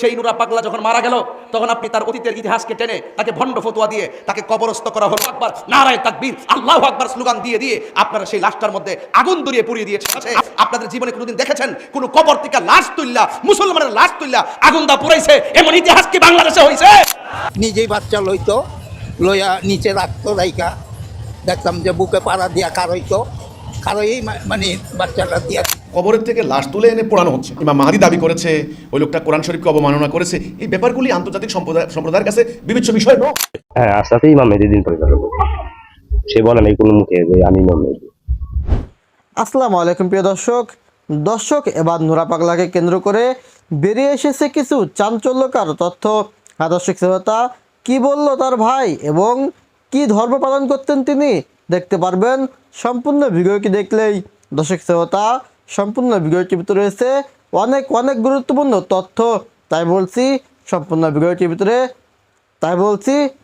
সেই নুরা পাগলা যখন মারা গেল তখন আপনি তার অতীতের ইতিহাসকে টেনে তাকে ভণ্ড ফতোয়া দিয়ে তাকে কবরস্থ করা হলো। আকবার, নারায়ে তাকবীর, আল্লাহু আকবার স্লোগান দিয়ে দিয়ে আপনারা সেই লাশটার মধ্যে আগুন ধরিয়ে পুড়িয়ে দিয়েছেন। আপনাদের জীবনে কোনোদিন দেখেছেন কোন কবর থেকে লাশ তুললা, মুসলমানের লাশ তুললা আগুন দা পুরাইছে? এমন ইতিহাস কি বাংলাদেশে হয়েছে? নিজেই বাচ্চা লইতো, লইয়া নিচে রাখতো, রাইকা দেখতাম যে বুকে পাড়া দিয়া কারইতো, কারই মানে বাচ্চাটা দিয়া। কবরের থেকে লাশ তুলে এনে পোড়ানো হচ্ছে। ইমাম মাহাদি দাবি করেছে ওই লোকটা কোরআন শরীফকে অবমাননা করেছে। এই ব্যাপারগুলি আন্তর্জাতিক সম্প্রদায়ের কাছে বিবেচ্য বিষয় নয়। হ্যাঁ, আজ রাতে ইমাম মেহেদী দিন পরিচালক সে বলেন এই কোনো মুখে যে আমি ইমাম মেহেদী। আসসালামু আলাইকুম প্রিয় দর্শক, এবার নুরা পাগলাকে কেন্দ্র করে বেরিয়ে এসেছে কিছু চাঞ্চল্যকর তথ্য। আদর্শিক শ্রোতা কি বলল তার ভাই এবং কি ধর্ম পালন করতেন তিনি, দেখতে পারবেন সম্পূর্ণ ভিডিওটি দেখলেই। দর্শক শ্রোতা, সম্পূর্ণ ভিডিওটির ভিতরে রয়েছে অনেক গুরুত্বপূর্ণ তথ্য, তাই বলছি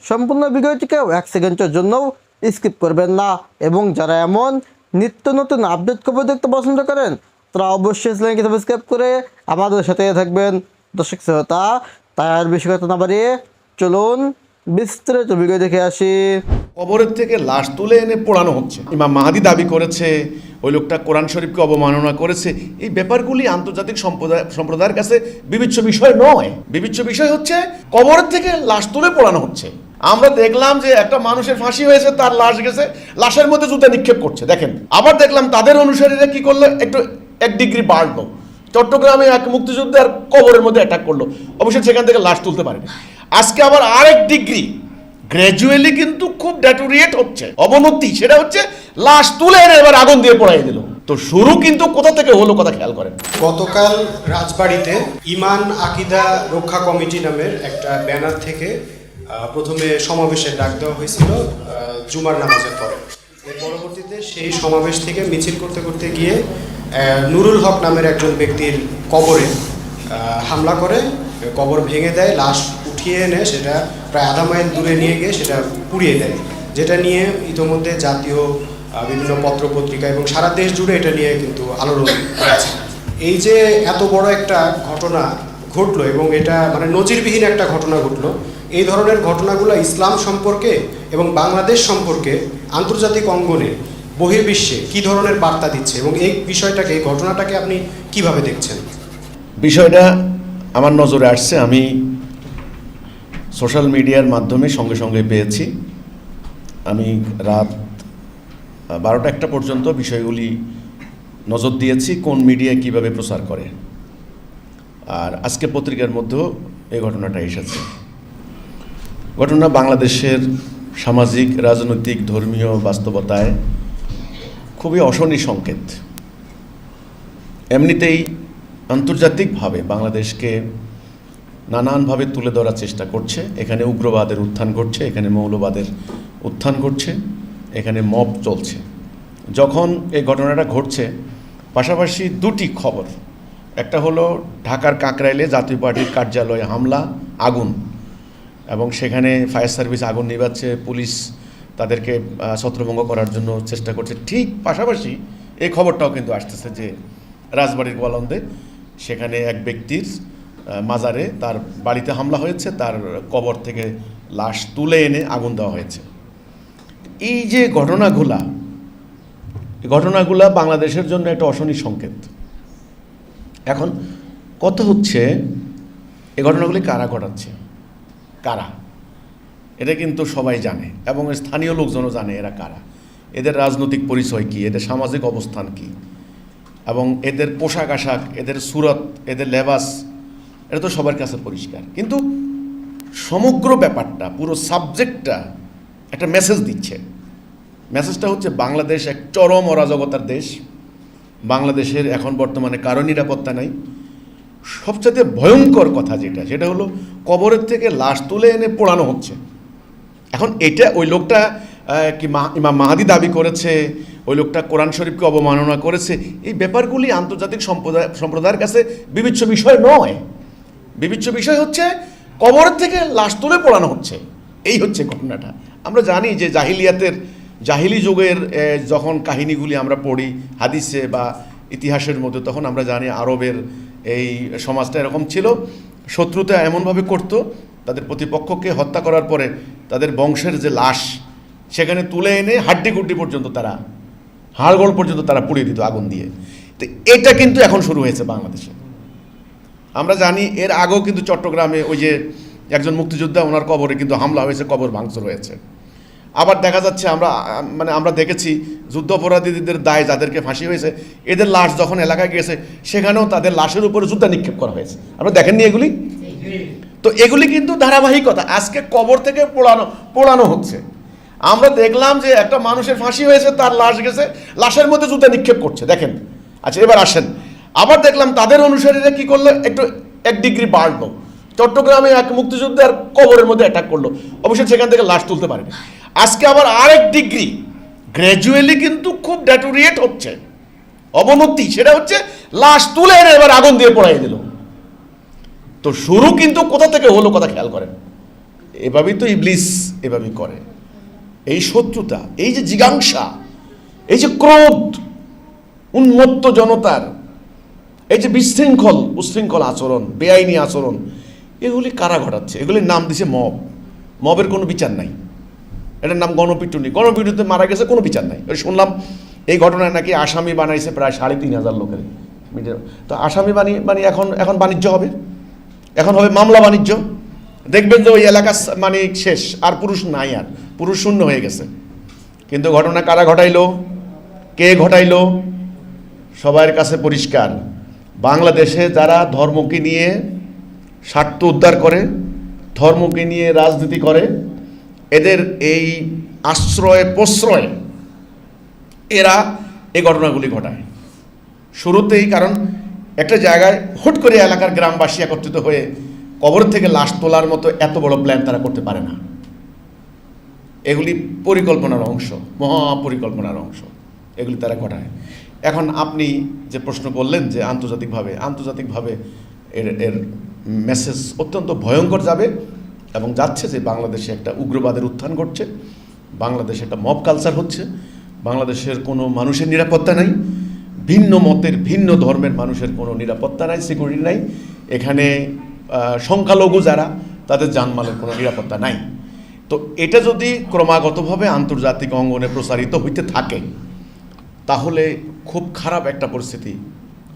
সম্পূর্ণ ভিডিওটিকেও 1 সেকেন্ডের জন্যও স্কিপ করবেন না। এবং যারা এমন নিত্য নতুন আপডেট খবর দেখতে পছন্দ করেন তারা অবশ্যই চ্যানেলকে সাবস্ক্রাইব করে আমাদের সাথে থাকবেন। দর্শক শ্রোতা, তাই আর বেশি কথা না বাড়িয়ে চলুন বিস্তারিত ভিডিও দেখে আসি। কবরের থেকে লাশ তুলে এনে পোড়ানো হচ্ছে। ইমাম মাহাদি দাবি করেছে ওই লোকটা কোরআন শরীফকে অবমাননা করেছে। এই ব্যাপারগুলি আন্তর্জাতিক সম্প্রদায়ের কাছে বিবেচ্য বিষয় নয়। বিবেচ্য বিষয় হচ্ছে কবরের থেকে লাশ তুলে পোড়ানো হচ্ছে। আমরা দেখলাম যে একটা মানুষের ফাঁসি হয়েছে, তার লাশ গেছে, লাশের মধ্যে জুতা নিক্ষেপ করছে। দেখেন, আবার দেখলাম তাদের অনুসারীরা কি করলো, একটু 1 ডিগ্রি বাড়লো, চট্টগ্রামে এক মুক্তিযোদ্ধার কবরের মধ্যে অ্যাটাক করলো, অবশ্যই সেখান থেকে লাশ তুলতে পারেনি। আজকে আবার আরেক ডিগ্রি গ্র্যাজুয়ালি কিন্তু খুব ডেটোরিয়েট হচ্ছে, অবনতি, সেটা হচ্ছে লাশ তুলে এনে এবার আগুন দিয়ে পোড়াই দিল। তো শুরু কিন্তু কোথা থেকে হলো, কথা খেয়াল করেন। গতকাল রাজবাড়িতে ইমান আকিদা রক্ষা কমিটি নামের একটা ব্যানার থেকে প্রথমে সমাবেশের ডাক দেওয়া হয়েছিল জুমার নামাজের পরে। এর পরবর্তীতে সেই সমাবেশ থেকে মিছিল করতে করতে গিয়ে নুরুল হক নামের একজন ব্যক্তির কবরে হামলা করে, কবর ভেঙে দেয়, লাশ উঠিয়ে এনে সেটা প্রায় আধা মাইল দূরে নিয়ে গিয়ে সেটা পুড়িয়ে দেয়, যেটা নিয়ে ইতোমধ্যে জাতীয় বিভিন্ন পত্রপত্রিকা এবং সারা দেশ জুড়ে এটা নিয়ে কিন্তু আলোড়ন হয়েছে। এই যে এত বড় একটা ঘটনা ঘটলো এবং এটা মানে নজিরবিহীন একটা ঘটনা ঘটলো, এই ধরনের ঘটনাগুলো ইসলাম সম্পর্কে এবং বাংলাদেশ সম্পর্কে আন্তর্জাতিক অঙ্গনে বহির্বিশ্বে কী ধরনের বার্তা দিচ্ছে এবং এই বিষয়টাকে, এই ঘটনাটাকে আপনি কিভাবে দেখছেন? বিষয়টা আমার নজরে আসছে, আমি সোশ্যাল মিডিয়ার মাধ্যমে সঙ্গে সঙ্গে পেয়েছি। আমি রাত 12টা-1টা পর্যন্ত বিষয়গুলি নজর দিয়েছি, কোন মিডিয়ায় কিভাবে প্রচার করে। আর আজকে পত্রিকার মধ্যেও এই ঘটনাটা এসেছে। ঘটনা বাংলাদেশের সামাজিক, রাজনৈতিক, ধর্মীয় বাস্তবতায় খুবই অশনি সংকেত। এমনিতেই আন্তর্জাতিকভাবে বাংলাদেশকে নানানভাবে তুলে ধরার চেষ্টা করছে। এখানে উগ্রবাদের উত্থান ঘটছে, এখানে মৌলবাদের উত্থান ঘটছে, এখানে মব চলছে। যখন এই ঘটনাটা ঘটছে, পাশাপাশি 2টি খবর। একটা হলো ঢাকার কাকরাইলে জাতীয় পার্টির কার্যালয়ে হামলা, আগুন, এবং সেখানে ফায়ার সার্ভিস আগুন নিভাচ্ছে, পুলিশ তাদেরকে ছত্রভঙ্গ করার জন্য চেষ্টা করছে। ঠিক পাশাপাশি এই খবরটাও কিন্তু আসতেছে যে রাজবাড়ির গোয়ালন্দে সেখানে এক ব্যক্তির মাজারে, তার বাড়িতে হামলা হয়েছে, তার কবর থেকে লাশ তুলে এনে আগুন দেওয়া হয়েছে। এই যে ঘটনাগুলা বাংলাদেশের জন্য একটা অশনি সংকেত। এখন কথা হচ্ছে, এই ঘটনাগুলি কারা ঘটাচ্ছে, কারা, এটা কিন্তু সবাই জানে এবং স্থানীয় লোকজনও জানে এরা কারা, এদের রাজনৈতিক পরিচয় কী, এদের সামাজিক অবস্থান কী, এবং এদের পোশাক আশাক, এদের সুরত, এদের লেবাস, এটা তো সবার কাছে পরিষ্কার। কিন্তু সমগ্র ব্যাপারটা, পুরো সাবজেক্টটা একটা মেসেজ দিচ্ছে। মেসেজটা হচ্ছে বাংলাদেশ এক চরম অরাজকতার দেশ। বাংলাদেশের এখন বর্তমানে কারো নিরাপত্তা নাই। সবচেয়ে ভয়ঙ্কর কথা সেটা হলো কবরের থেকে লাশ তুলে এনে পোড়ানো হচ্ছে। এখন এটা ওই লোকটা কি ইমাম মাহাদি দাবি করেছে ওই লোকটা কোরআন শরীফকে অবমাননা করেছে। এই ব্যাপারগুলি আন্তর্জাতিক সম্প্রদায়ের কাছে বিবেচ্য বিষয় নয়। বিবেচ্য বিষয় হচ্ছে কবরের থেকে লাশ তুলে পোড়ানো হচ্ছে। এই হচ্ছে ঘটনাটা। আমরা জানি যে জাহিলি যুগের যখন কাহিনীগুলি আমরা পড়ি হাদিসে বা ইতিহাসের মধ্যে, তখন আমরা জানি আরবের এই সমাজটা এরকম ছিল। শত্রুতা এমনভাবে করত, তাদের প্রতিপক্ষকে হত্যা করার পরে তাদের বংশের যে লাশ সেখানে তুলে এনে হাড্ডি গুড্ডি পর্যন্ত তারা, হাড়গোড় পর্যন্ত তারা পুড়িয়ে দিত আগুন দিয়ে। তো এটা কিন্তু এখন শুরু হয়েছে বাংলাদেশে। আমরা জানি এর আগেও কিন্তু চট্টগ্রামে ওই যে একজন মুক্তিযোদ্ধা, ওনার কবরে কিন্তু হামলা হয়েছে, কবর ভাঙচুর হয়েছে। আবার দেখা যাচ্ছে আমরা দেখেছি যুদ্ধাপরাধীদের দায় যাদেরকে ফাঁসি হয়েছে, এদের লাশ যখন এলাকায় গেছে সেখানেও তাদের লাশের উপরে জুতা নিক্ষেপ করা হয়েছে। আপনারা দেখেননি এগুলি? তো এগুলি কিন্তু ধারাবাহিকতা। আজকে কবর থেকে পোড়ানো হচ্ছে। আমরা দেখলাম যে একটা মানুষের ফাঁসি হয়েছে, তার লাশ গেছে, লাশের মধ্যে জুতা নিক্ষেপ করছে, দেখেন। আচ্ছা, এবার আসেন, আবার দেখলাম তাদের অনুসারীরা কি করলো, একটু 1 ডিগ্রি বাড়লো, চট্টগ্রামে এক মুক্তিযোদ্ধার কবরের মধ্যে অ্যাটাক করলো, অবশ্যই সেখান থেকে লাশ তুলতে পারেনি। আজকে আবার আরেক ডিগ্রি গ্র্যাজুয়ালি কিন্তু খুব ডেটোরিয়েট হচ্ছে, অবনতি, সেটা হচ্ছে লাশ তুলে এনে এবার আগুন দিয়ে পোড়াই দিল। তো শুরু কিন্তু কোথা থেকে হলো কথা খেয়াল করেন। এভাবেই তো ইবলিস এভাবেই করে। এই শত্রুতা, এই যে জিজ্ঞাসা, এই যে ক্রোধ, উন্মত্ত জনতার এই যে উশৃঙ্খল আচরণ, বেআইনি আচরণ, এগুলি কারা ঘটাচ্ছে? এগুলির নাম দিছে মব। মবের কোনো বিচার নাই, এটার নাম গণপিটুনি। গণপিটুনিতে মারা গেছে, কোনো বিচার নাই। শুনলাম এই ঘটনায় নাকি আসামি বানাইছে প্রায় 3,500 লোকের। তো আসামি এখন বাণিজ্য হবে, এখন হবে মামলা বাণিজ্য। দেখবেন যে ওই এলাকা শেষ, আর পুরুষ নাই, আর পুরুষ শূন্য হয়ে গেছে। কিন্তু ঘটনা কারা ঘটাইলো, কে ঘটাইলো, সবার কাছে পরিষ্কার। বাংলাদেশে যারা ধর্মকে নিয়ে স্বার্থ উদ্ধার করে, ধর্মকে নিয়ে রাজনীতি করে, এদের এই আশ্রয় প্রশ্রয় এরা এই ঘটনাগুলি ঘটায় শুরুতেই। কারণ একটা জায়গায় হুট করে এলাকার গ্রামবাসী একত্রিত হয়ে কবর থেকে লাশ তোলার মতো এত বড় প্ল্যান তারা করতে পারে না। এগুলি পরিকল্পনার অংশ, মহাপরিকল্পনার অংশ, এগুলি তারা ঘটায়। এখন আপনি যে প্রশ্ন করলেন যে আন্তর্জাতিকভাবে এর মেসেজ অত্যন্ত ভয়ঙ্কর যাবে এবং যাচ্ছে, যে বাংলাদেশে একটা উগ্রবাদের উত্থান ঘটছে, বাংলাদেশে একটা মব কালচার হচ্ছে, বাংলাদেশের কোনো মানুষের নিরাপত্তা নাই, ভিন্ন মতের ভিন্ন ধর্মের মানুষের কোনো নিরাপত্তা নাই, সিকিউরিটি নাই, এখানে সংখ্যালঘু যারা তাদের জানমালের কোনো নিরাপত্তা নাই। তো এটা যদি ক্রমাগতভাবে আন্তর্জাতিক অঙ্গনে প্রসারিত হইতে থাকে তাহলে খুব খারাপ একটা পরিস্থিতি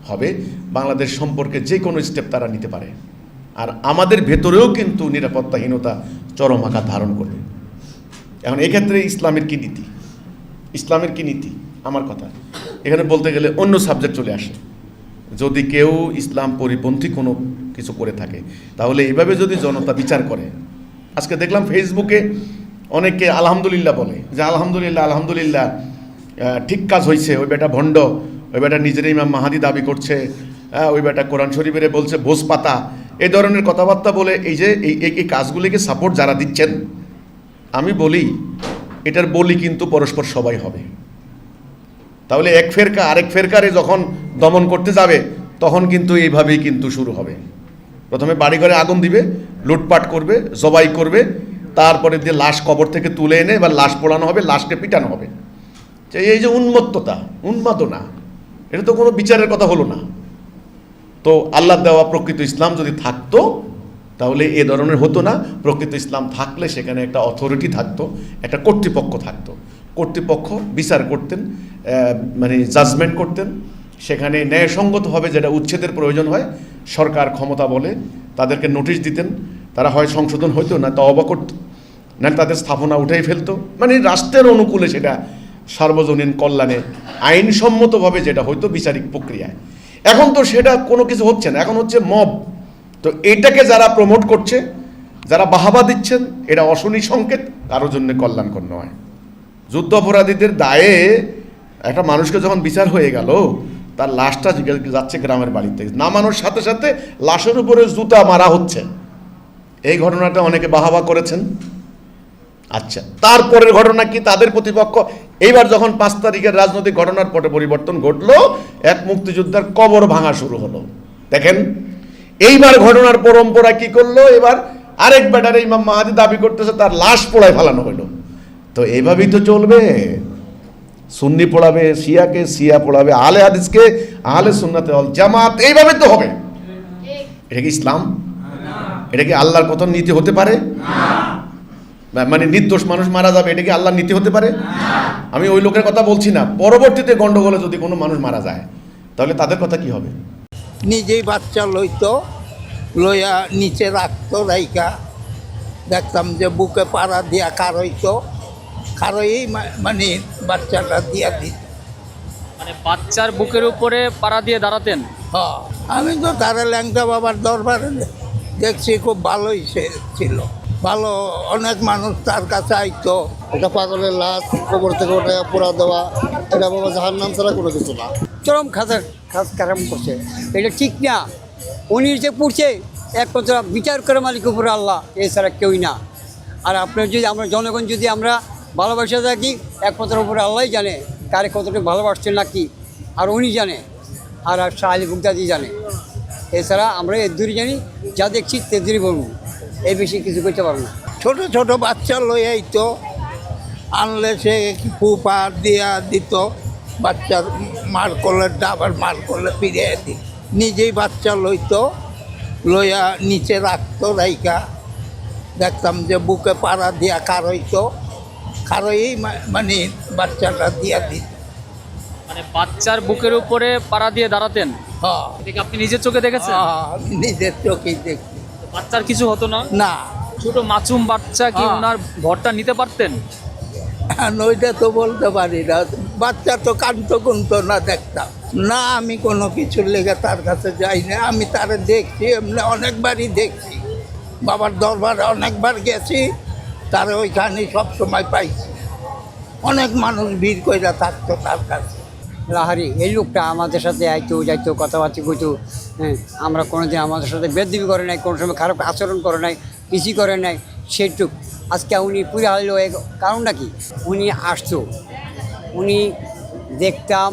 হবে। বাংলাদেশ সম্পর্কে যে কোনো স্টেপ তারা নিতে পারে। আর আমাদের ভেতরেও কিন্তু নিরাপত্তাহীনতা চরম আকার ধারণ করবে। এখন এক্ষেত্রে ইসলামের কি নীতি, ইসলামের কি নীতি? আমার কথা এখানে বলতে গেলে অন্য সাবজেক্ট চলে আসে। যদি কেউ ইসলাম পরিপন্থী কোনো কিছু করে থাকে তাহলে এইভাবে যদি জনতা বিচার করে, আজকে দেখলাম ফেসবুকে অনেকে আলহামদুলিল্লাহ বলে যে আলহামদুলিল্লাহ ঠিক কাজ হয়েছে, ওই বেটা ভণ্ড, ওই বেটা নিজের ইমাম মাহাদি দাবি করছে, ওই বেটা কোরআন শরীফের বলছে ভোজ পাতা, এই ধরনের কথাবার্তা বলে এই যে এই কাজগুলিকে সাপোর্ট যারা দিচ্ছেন, আমি বলি এটার বলি কিন্তু পরস্পর সবাই হবে। তাহলে এক ফেরকা আরেক ফেরকারে যখন দমন করতে যাবে তখন কিন্তু এইভাবেই কিন্তু শুরু হবে। প্রথমে বাড়িঘরে আগুন দিবে, লুটপাট করবে, জবাই করবে, তারপরে দিয়ে লাশ কবর থেকে তুলে এনে এবার লাশ পোড়ানো হবে, লাশকে পিটানো হবে। এই যে উন্মাদনা, এটা তো কোনো বিচারের কথা হলো না। তো আল্লাহ দেওয়া প্রকৃত ইসলাম যদি থাকতো তাহলে এ ধরনের হতো না। প্রকৃত ইসলাম থাকলে সেখানে একটা অথরিটি থাকতো, একটা কর্তৃপক্ষ থাকতো, কর্তৃপক্ষ বিচার করতেন, জাজমেন্ট করতেন, সেখানে ন্যায়সঙ্গতভাবে যেটা উচ্ছেদের প্রয়োজন হয় সরকার ক্ষমতা বলে তাদেরকে নোটিশ দিতেন, তারা হয় সংশোধন হইতো না তওবা করত, না তাদের স্থাপনা উঠেই ফেলতো, রাষ্ট্রের অনুকূলে সেটা সার্বজনীন কল্যাণে আইনসম্মতভাবে যেটা হয়তো বিচারিক প্রক্রিয়ায়। এখন তো সেটা কোনো কিছু হচ্ছে না, এখন হচ্ছে মব। তো এটাকে যারা প্রমোট করছে, যারা বাহাবা দিচ্ছেন, এটা অশনি সংকেত, কারোর জন্য কল্যাণকর নয়। যুদ্ধ অপরাধীদের দায়ে একটা মানুষকে যখন বিচার হয়ে গেল, তার লাশটা যাচ্ছে গ্রামের বাড়িতে, নামানোর সাথে সাথে লাশের উপরে জুতা মারা হচ্ছে। এই ঘটনাটা অনেকে বাহাবা করেছেন। আচ্ছা, তারপরের ঘটনা কি? তাদের প্রতিপক্ষ এইবার যখন 5 তারিখের রাজনৈতিক ঘটনার পরে পরিবর্তন ঘটলো, এক মুক্তিযোদ্ধার কবর ভাঙা শুরু হলো। দেখেন এইবার ঘটনার পরম্পরা কি করলো, এবার আরেক ব্যাটারে ইমাম মাহাদি দাবি করতেছে তার লাশ পোড়ায় ফেলানো হইলো। তো এইভাবেই তো চলবে। সুন্নি পোড়াবে শিয়াকে, শিয়া পোড়াবে আহলে হাদিসকে, আহলে সুন্নাতে ওয়াল জামাত, এইভাবে তো হবে। এটা কি ইসলাম? এটা কি আল্লাহর কত নীতি হতে পারে? মানে নির্দোষ মানুষ মারা যাবে, এটা কি আল্লাহর নীতি হতে পারে? আমি ওই লোকের কথা বলছি না। পরবর্তীতে গন্ডগোলে যদি কোনো মানুষ মারা যায় তাহলে তাদের কথা কি হবে? নিজেই বাচ্চা লইতো, লইয়া নিচে রাখতো রাইকা, দেখতাম যে বুকে পাড়া দিয়া কারইতো, কারই মানে বাচ্চাটা দিয়া দিত। মানে বাচ্চার বুকের উপরে পাড়া দিয়ে দাঁড়াতেন? হ্যাঁ, আমি তো তারা ল্যাংটা বাবার দরবারে দেখছি, খুব ভালোই সে ছিল, ভালো। অনেক মানুষ তার কাছে আইতো। এটা পাগলের লাশ কবর থেকে ওঠে পোড়া দেওয়া, এটা বাবা জাহান্নাম ছাড়া কোনো কিছু না। চরম খাস কারাম করছে, এটা ঠিক না। উনি যে পড়ছে একমাত্র বিচার করে মালিক উপরে আল্লাহ, এছাড়া কেউই না। আর আপনার যদি আমরা জনগণ যদি আমরা ভালোবাসা থাকি, একমাত্র উপরে আল্লাহই জানে কারে কতটুকু ভালোবাসছেন না কি, আর উনি জানে, আর শাহ আলী বুগদাদি জানে। এছাড়া আমরা এর দূরই জানি, যা দেখছি তে দূরই বলবো, এই বেশি কিছু করতে পারবো না। ছোট ছোট বাচ্চা লই আইতো, আনলে সে ফুপা দিয়া দিত, বাচ্চার মার করলে আবার মার করলে ফিরে দিত। নিজেই বাচ্চা লইতো, লইয়া নিচে রাখতো রাইকা, দেখতাম যে বুকে পাড়া দিয়া কারইতো, কারই মানে বাচ্চাটা দিয়া দিত। মানে বাচ্চার বুকের উপরে পাড়া দিয়ে দাঁড়াতেন? হ্যাঁ, এটা কি আপনি নিজের চোখে দেখেছেন? আমি নিজের চোখেই দেখছি। বাচ্চার কিছু হতো না? না, ছোট মাসুম বাচ্চা কি ওনার ভরটা নিতে পারতেন? ওইটা তো বলতে পারি না, বাচ্চা তো কান্ত কুন্ত না দেখতাম না। আমি কোনো কিছুর লেগে তার কাছে যাই না, আমি তারে দেখছি, এমনি অনেকবারই দেখছি, বাবার দরবারে অনেকবার গেছি, তারে ওইখানে সবসময় পাইছি। অনেক মানুষ ভিড় কইরা থাকতো তার কাছে। লাহারি এই লোকটা আমাদের সাথে আইতো যাইতো, কথাবার্তা কইতো। হ্যাঁ, আমরা কোনোদিন আমাদের সাথে বেদবি করে নাই, কোনো সময় খারাপ আচরণ করে নাই, কিছুই করে নাই। সেটুক আজকে উনি পুরা হইলো, কারণটা কি? উনি আসতো, উনি দেখতাম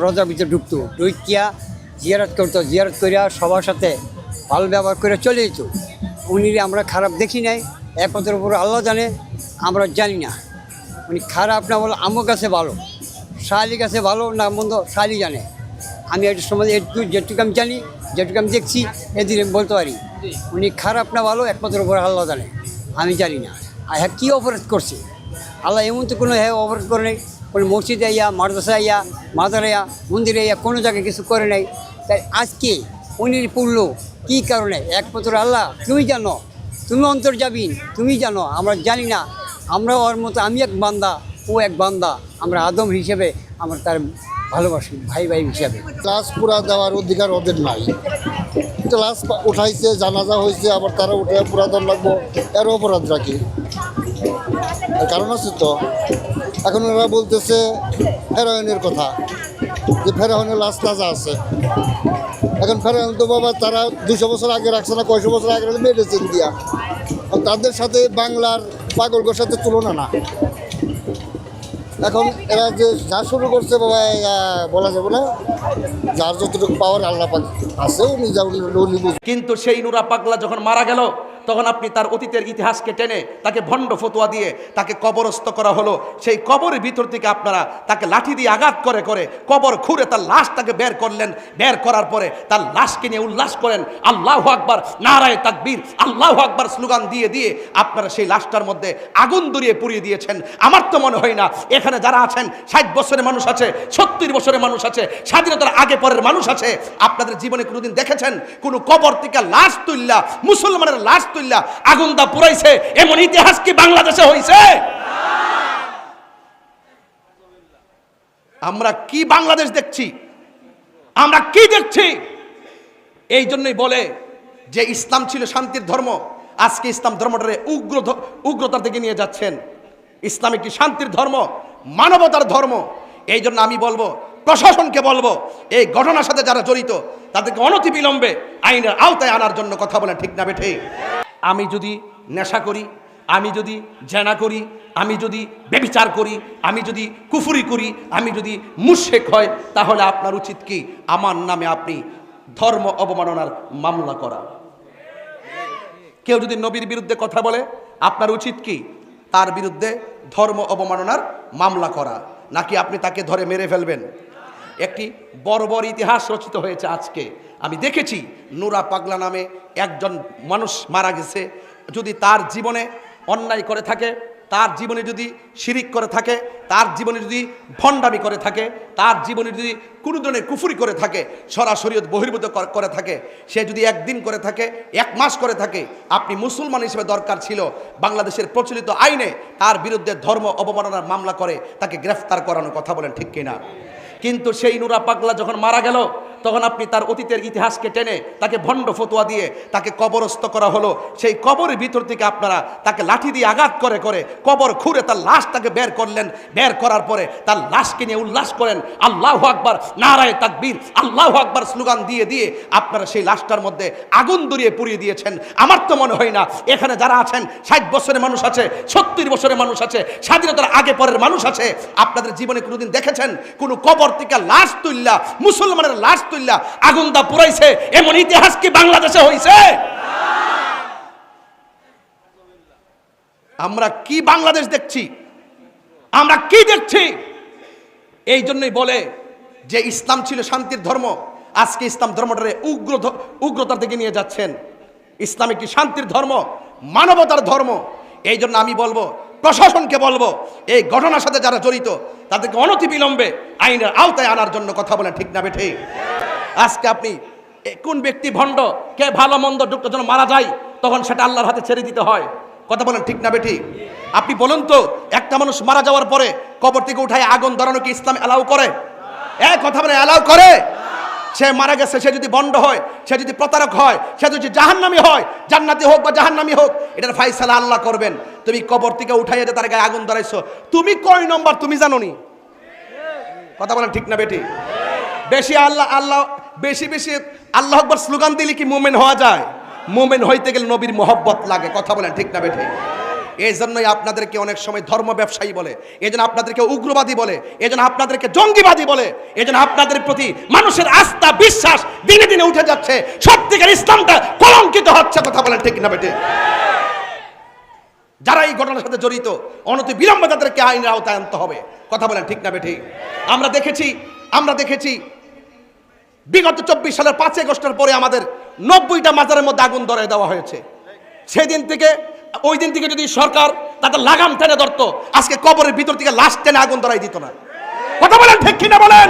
রোজার ভিতরে ঢুকতো, ঢুকিয়া জিয়ারত করতো, জিয়ারত করিয়া সবার সাথে ভালো ব্যবহার করে চলে যেত। উনি আমরা খারাপ দেখি নাই, একমাত্র উপরে আল্লাহ জানে, আমরা জানি না। উনি খারাপ না বলো, আমার কাছে ভালো, শালি কাছে ভালো না মন্দ শালি জানে। আমি একটু সময় যেটুকু আমি জানি, যেটুকু আমি দেখছি, এদিন আমি বলতে পারি উনি খারাপ না ভালো, একমাত্র উপরে আল্লাহ জানে, আমি জানি না। আর হ্যাঁ, কী অপরাধ করছে আল্লাহ, এমন তো কোনো হ্যাঁ অপরাধ করে নেই। কোনো মসজিদে ইয়া, মাদ্রাসা ইয়া, মাজারে ইয়া, মন্দিরে ইয়া, কোনো জায়গায় কিছু করে নাই। তাই আজকে উনি পড়লো কী কারণে? একমাত্র আল্লাহ, তুমি জানো, তুমি অন্তর্যামী, তুমি জানো, আমরা জানি না। আমরা ওর মতো, আমি এক বান্দা, ও এক বান্দা, আমরা আদম হিসেবে আমরা তার ভালোবাসি, ভাই ভাই হিসাবে। লাশ পুরা দেওয়ার অধিকার ওদের নাই। এটা লাশ উঠাইছে, জানাজা হয়েছে, আবার তারা উঠে পুরা দেওয়ার লাগবো, এর অপরাধ রাখি কারণ আছে তো। এখন ওরা বলতেছে ফেরাউনের কথা, যে ফেরাউনের লাশ তাজা আছে। এখন ফেরাউন তো বাবা তারা 200 বছর আগে রাখছে না, কয়শো বছর আগে মেডিসিন দিয়া, তাদের সাথে বাংলার পাগলগোর সাথে তুলনা না। এখন এরা যে যা শুরু করছে বাবা, বলা যাবে না, যার যতটুকু পাওয়ার আল্লাহ পাক আছে উনি যা উনি। কিন্তু সেই নুরা পাগলা যখন মারা গেল, তখন আপনি তার অতীতের ইতিহাসকে টেনে তাকে ভণ্ড ফতোয়া দিয়ে তাকে কবরস্থ করা হলো। সেই কবরের ভিতর থেকে আপনারা তাকে লাঠি দিয়ে আঘাত করে করে কবর খুঁড়ে তার লাশটাকে বের করলেন। বের করার পরে তার লাশকে নিয়ে উল্লাস করেন, আল্লাহু আকবার, নারায়ে তাকবীর, আল্লাহু আকবার স্লোগান দিয়ে দিয়ে আপনারা সেই লাশটার মধ্যে আগুন ধরিয়ে পুড়িয়ে দিয়েছেন। আমার তো মনে হয় না এখানে যারা আছেন 60 বছরের মানুষ আছে, 70 বছরের মানুষ আছে, স্বাধীনতার আগে পরের মানুষ আছে, আপনাদের জীবনে কোনোদিন দেখেছেন কোনো কবর থেকে লাশ তুললা, মুসলমানের লাশ তুললা আগুন দা পুরাইছে? এমন ইতিহাস কি বাংলাদেশে হইছে? আমরা কি বাংলাদেশ দেখছি? আমরা কি দেখছি? এই জন্যই বলে যে ইসলাম ছিল শান্তির ধর্ম, আজকে ইসলাম ধর্মটারে উগ্রতার দিকে নিয়ে যাচ্ছেন। ইসলাম একটি শান্তির ধর্ম, মানবতার ধর্ম। এই জন্য আমি বলবো, প্রশাসনকে বলবো, এই ঘটনার সাথে যারা জড়িত তাদেরকে অনতিবিলম্বে আইনের আওতায় আনার জন্য কথা বলেন, ঠিক না বেঠে? আমি যদি নেশা করি, আমি যদি জেনা করি, আমি যদি ব্যভিচার করি, আমি যদি কুফরি করি, আমি যদি মুশরিক হয়, তাহলে আপনার উচিত কি আমার নামে আপনি ধর্ম অবমাননার মামলা করা? কেউ যদি নবীর বিরুদ্ধে কথা বলে, আপনার উচিত কি তার বিরুদ্ধে ধর্ম অবমাননার মামলা করা, নাকি আপনি তাকে ধরে মেরে ফেলবেন? একটি বর্বর ইতিহাস রচিত হয়েছে আজকে। আমি দেখেছি নুরা পাগলা নামে একজন মানুষ মারা গেছে। যদি তার জীবনে অন্যায় করে থাকে, তার জীবনে যদি শিরিক করে থাকে, তার জীবনে যদি ভণ্ডামি করে থাকে, তার জীবনে যদি কোনো ধরনের কুফরি করে থাকে, শরীয়ত বহির্ভূত করে থাকে, সে যদি একদিন করে থাকে, 1 মাস করে থাকে, আপনি মুসলমান হিসেবে দরকার ছিল বাংলাদেশের প্রচলিত আইনে তার বিরুদ্ধে ধর্ম অবমাননার মামলা করে তাকে গ্রেফতার করানোর কথা বলেন, ঠিক কিনা? কিন্তু সেই নুরা পাগলা যখন মারা গেল, তখন আপনি তার অতীতের ইতিহাসকে টেনে তাকে ভণ্ড ফতোয়া দিয়ে তাকে কবরস্থ করা হলো। সেই কবরের ভিতর থেকে আপনারা তাকে লাঠি দিয়ে আঘাত করে করে কবর খুঁড়ে তার লাশটাকে বের করলেন। বের করার পরে তার লাশকে নিয়ে উল্লাস করেন, আল্লাহু আকবার, নারায়ে তাকবীর, আল্লাহু আকবার স্লোগান দিয়ে দিয়ে আপনারা সেই লাশটার মধ্যে আগুন ধরিয়ে পুড়িয়ে দিয়েছেন। আমার তো মনে হয় না এখানে যারা আছেন 60 বছরের মানুষ আছে, 70 বছরের মানুষ আছে, স্বাধীনতার আগে পরের মানুষ আছে, আপনাদের জীবনে কোনোদিন দেখেছেন কোনো কবর থেকে লাশ তুললা, মুসলমানের লাশ তুললা আগুন দা পুরাইছে? এমন ইতিহাস কি বাংলাদেশে হইছে? আমরা কি বাংলাদেশ দেখছি? আমরা কি দেখছি? এই জন্যই বলে যে ইসলাম ছিল শান্তির ধর্ম, আজকে ইসলাম ধর্মটারে উগ্রতার দিকে নিয়ে যাচ্ছেন। ইসলাম একটি শান্তির ধর্ম, মানবতার ধর্ম। এই জন্য আমি বলবো, প্রশাসনকে বলবো, এই ঘটনার সাথে যারা জড়িত তাদেরকে অনতিবিলম্বে আইনের আওতায় আনার জন্য কথা বলেন, ঠিক না বেঠে? আজকে আপনি কোন ব্যক্তি ভণ্ড, কে ভালো মন্দ যুক্ত যখন মারা যায় তখন সেটা আল্লাহর হাতে ছেড়ে দিতে হয়, কথা বলেন, ঠিক না বেঠি? আপনি বলুন তো, একটা মানুষ মারা যাওয়ার পরে কবর থেকে উঠায় আগুন ধরানো কি ইসলাম অ্যালাউ করে? কথা বলে অ্যালাউ করে? সে মারা গেছে, সে যদি ভণ্ড হয়, সে যদি প্রতারক হয়, সে যদি জাহান্নামী হয়, জান্নাতি হোক বা জাহান্নামী হোক, এটার ফায়সালা আল্লাহ করবেন। তুমি কবর থেকে উঠাইয়া তার গায়ে আগুন ধরাইছো, তুমি কয় নম্বর তুমি জানো নি? কথা বলেন, ঠিক না বেটি? বেশি বেশি আল্লাহ আকবার স্লোগান দিলে কি মুমিন হওয়া যায়? মুমিন হইতে গেলে নবীর মোহব্বত লাগে, কথা বলেন, ঠিক না বেটি? এই জন্যই আপনাদেরকে অনেক সময় ধর্ম ব্যবসায়ী বলে, এই জন্য আপনাদেরকে উগ্রবাদী বলে, এই জন্য আপনাদেরকে জঙ্গিবাদী বলে, এই জন্য আপনাদের প্রতি মানুষের আস্থা বিশ্বাস দিনে দিনে উঠে যাচ্ছে, সত্যিকার ইসলামটা কলঙ্কিত হচ্ছে, কথা বলেন, ঠিক না বেটি? যারা এই ঘটনার সাথে জড়িত অনতি বিলম্বে তাদেরকে আইনের আওতায় আনতে হবে, কথা বলেন, ঠিক না বেটি? আমরা দেখেছি বিগত 24 সালের 5 আগস্টের পরে আমাদের 90টা মাজারের মধ্যে আগুন ধরে দেওয়া হয়েছে। ওই দিন থেকে যদি সরকার তাদের লাগাম টেনে ধরতো, আজকে কবরের ভিতর থেকে লাশ টেনে আগুন ধরাই দিত না, কথা বলেন, ঠিক কিনা বলেন?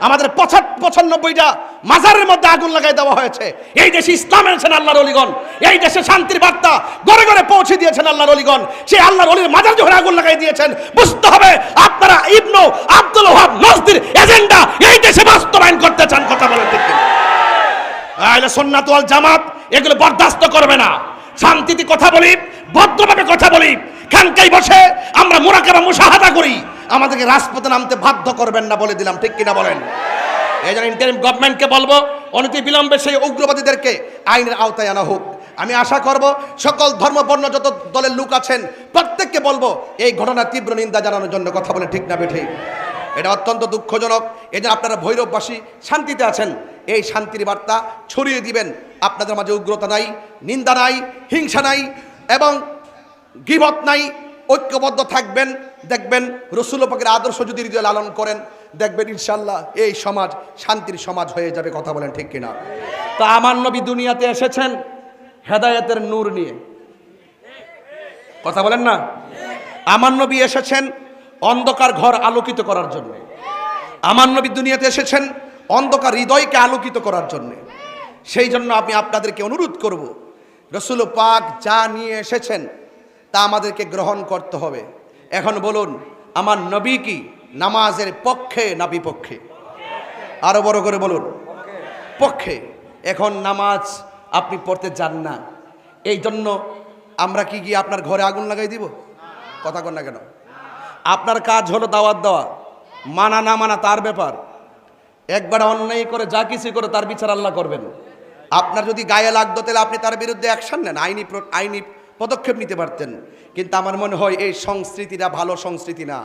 আমাদের 95টা মাজারের মধ্যে আগুন লাগাই দেওয়া হয়েছে। এই দেশে ইসলাম এনেছেন আল্লাহর ওলিগণ, এই দেশে শান্তির বার্তা ঘরে ঘরে পৌঁছে দিয়েছেন আল্লাহর ওলিগণ। সেই আল্লাহর ওলির মাজার যখন আগুন লাগাই দিয়েছেন, বুঝতে হবে আপনারা ইবনু আব্দুল ওয়াহাব নজদির এজেন্ডা এই দেশে বাস্তবায়ন করতে চান, কথা বলেন, ঠিক কিনা? আহলে সুন্নাত ওয়াল জামাত এগুলো বরদাস্ত করবে না। শান্তিতে কথা বলি, ভদ্রভাবে কথা বলি, খানকায় বসে আমরা মুরাকাবা মুশাহাদা করি, আমাদেরকে রাজপথে নামতে বাধ্য করবেন না, বলে দিলাম, ঠিক কিনা বলেন? এই জন্য ইন্টারিম গভর্নমেন্টকে বলবো, অনতি বিলম্বে সেই উগ্রবাদীদেরকে আইনের আওতায় আনা হোক। আমি আশা করব সকল ধর্মবর্ণ যত দলের লোক আছেন প্রত্যেককে বলবো এই ঘটনার তীব্র নিন্দা জানানোর জন্য, কথা বলে, ঠিক না বেঠে? এটা অত্যন্ত দুঃখজনক। এই জন্য আপনারা ভৈরববাসী শান্তিতে আছেন, এই শান্তির বার্তা ছড়িয়ে দিবেন। আপনাদের মাঝে উগ্রতা নাই, নিন্দা নাই, হিংসা নাই এবং গীবত নাই, ঐক্যবদ্ধ থাকবেন। দেখবেন রাসূল পাকের আদর্শ যদি হৃদয়ে লালন করেন, দেখবেন ইনশাআল্লাহ এই সমাজ শান্তির সমাজ হয়ে যাবে, কথা বলেন, ঠিক কিনা? তো আমার নবী দুনিয়াতে এসেছেন হেদায়েতের নূর নিয়ে, কথা বলেন না? আমার নবী এসেছেন অন্ধকার ঘর আলোকিত করার জন্য। আমার নবী দুনিয়াতে এসেছেন অন্ধকার হৃদয়কে আলোকিত করার জন্য। সেই জন্য আমি আপনাদেরকে অনুরোধ করব, রাসূল পাক যা নিয়ে এসেছেন তা আমাদেরকে গ্রহণ করতে হবে। এখন বলুন, আমার নবী কি নামাজের পক্ষে না বিপক্ষে? আরো বড় করে বলুন, পক্ষে। এখন নামাজ আপনি পড়তে যান না, এই জন্য আমরা কি গিয়ে আপনার ঘরে আগুন লাগাই দিব? কথা কন না কেন? আপনার কাজ হলো দাওয়াত দেওয়া, মানা না মানা তার ব্যাপার। একবার অন্যায় করে যা কিছু করে তার বিচার আল্লাহ করবেন। আপনার যদি গায়ে লাগতো তাহলে আপনি তার বিরুদ্ধে অ্যাকশন নেন, আইনি পদক্ষেপ নিতে পারতেন। কিন্তু আমার মনে হয় এই সংস্কৃতিটা ভালো সংস্কৃতি না।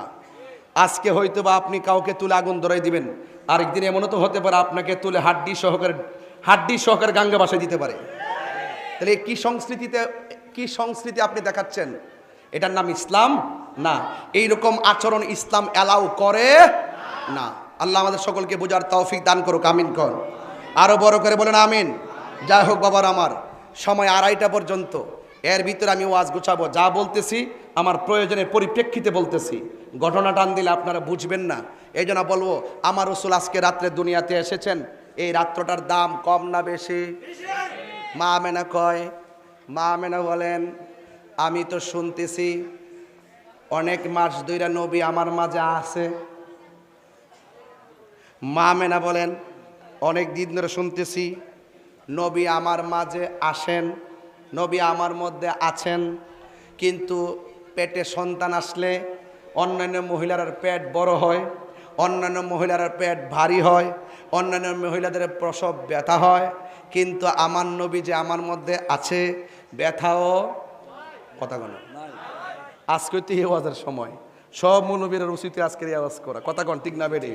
আজকে হয়তো বা আপনি কাউকে তুলে আগুন ধরাই দিবেন, আরেকদিন এমনও তো হতে পারে আপনাকে তুলে হাড্ডি সহকারে গাঙ্গে বাসায় দিতে পারে। তাহলে কি সংস্কৃতি আপনি দেখাচ্ছেন? এটার নাম ইসলাম না। এইরকম আচরণ ইসলাম অ্যালাউ করে না। আল্লাহ আমাদের সকলকে বোঝার তৌফিক দান করুক, আমিন কর। আরো বড় করে বলেন আমিন। যাই হোক বাবার আমার, সময় 2:30 পর্যন্ত, এর ভিতরে আমি ওয়াজ গুছাবো। যা বলতেছি আমার প্রয়োজনের পরিপ্রেক্ষিতে বলতেছি, ঘটনা টান দিলে আপনারা বুঝবেন না। এই জন্য বলবো, আমার রাসূল আজকে রাত্রে দুনিয়াতে এসেছেন, এই রাত্রটার দাম কম না বেশি? মা আমেনা কয়, মা আমেনা বলেন আমি তো শুনতেছি অনেক মাস ধইরা নবী আমার মাঝে আছে। মা আমেনা বলেন অনেক দিন ধরে শুনতেছি নবী আমার মাঝে আসেন, নবী আমার মধ্যে আছেন, কিন্তু পেটে সন্তান আসলে অন্যান্য মহিলার পেট বড় হয়, অন্যান্য মহিলার পেট ভারী হয়, অন্যান্য মহিলাদের প্রসব ব্যথা হয়, কিন্তু আমার নবী যে আমার মধ্যে আছে ব্যথাও কথা কন। আজকে তো এই আওয়াজের সময়, সব মৌলবীর উচিত আজকের এই আওয়াজ করা, কথা কন ঠিক না বেড়ে?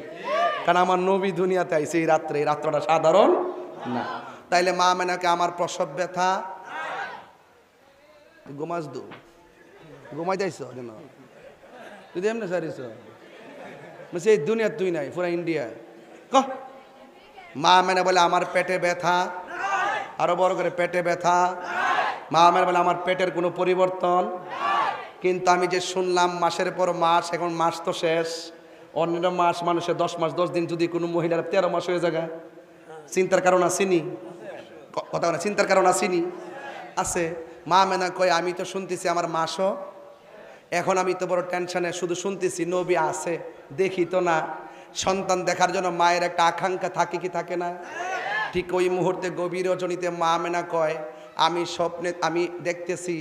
কারণ আমার নবী দুনিয়াতে আইছে এই রাত্রে, এই রাত্রটা সাধারণ না। তাইলে মা আমেনাকে আমার প্রসব ব্যথা ঘুমাস দু ঘুমাই যাইছ কেন তুই এমনি সারিস এই দুনিয়া তুই নাই পুরা ইন্ডিয়া কহ। মা আমেনা বলে আমার পেটে ব্যথা, আরো বড় করে পেটে ব্যথা। মা আমেনা বলে আমার পেটের কোনো পরিবর্তন, কিন্তু আমি যে শুনলাম মাসের পর মাস, এখন মাস তো শেষ, অন্যান্য মাস মানুষের 10 মাস 10 দিন, যদি কোনো মহিলার 13 মাস হয়ে যায়, চিন্তার কারণ আসেনি? কথা বলে চিন্তার কারণ আসেনি? আছে। মা আমেনা কয় আমি তো শুনতেছি আমার মাসও, এখন আমি তো বড় টেনশনে, শুধু শুনতেছি নবী আছে, দেখি তো না। সন্তান দেখার জন্য মায়ের একটা আকাঙ্ক্ষা থাকে কি থাকে না? ঠিক ওই মুহূর্তে গভীর রজনীতে মা আমেনা কয় আমি স্বপ্নে আমি দেখতেছি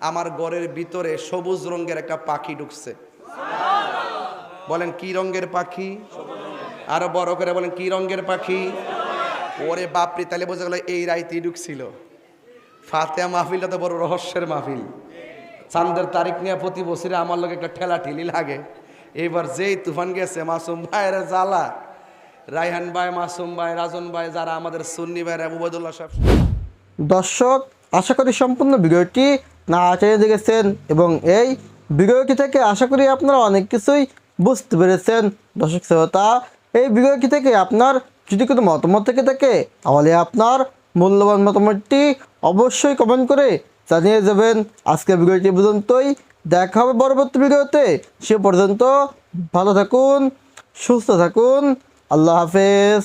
আমার ঘরের ভিতরে সবুজ রঙের একটা পাখি ঢুকছে। বলেন কি রঙের পাখি? আরো বড় করে বলেন কি রঙের পাখি? ওরে বাপরে, তাহলে বোঝা গেল এই রাইতেই ঢুকছিল। ফাতেহা মাহফিলটা তো বড় রহস্যের মাহফিল। চাঁদের তারিখ নিয়ে প্রতি বছরে আমার লোক একটা ঠেলা ঠেলি লাগে। এবার যেই তুফান গেছে, মাসুম ভাইয়ের জ্বালা, রায়হান ভাই, মাসুম ভাই, রাজন ভাই, যারা আমাদের সুন্নি ভাইরা, উবাইদুল্লাহ সাহেব। দর্শক, আশা করি সম্পূর্ণ ভিডিওটি না টেনে দেখেছেন এবং এই ভিডিওটি থেকে আশা করি আপনারা অনেক কিছুই বুঝতে পেরেছেন। দর্শক শ্রোতা, এই ভিডিওটি থেকে আপনার যদি কোনো মতামত থেকে থাকে তাহলে আপনার মূল্যবান মতামতটি অবশ্যই কমেন্ট করে জানিয়ে যাবেন। আজকের ভিডিওটি পর্যন্তই, দেখা হবে পরবর্তী ভিডিওতে। সে পর্যন্ত ভালো থাকুন, সুস্থ থাকুন, আল্লাহ হাফেজ।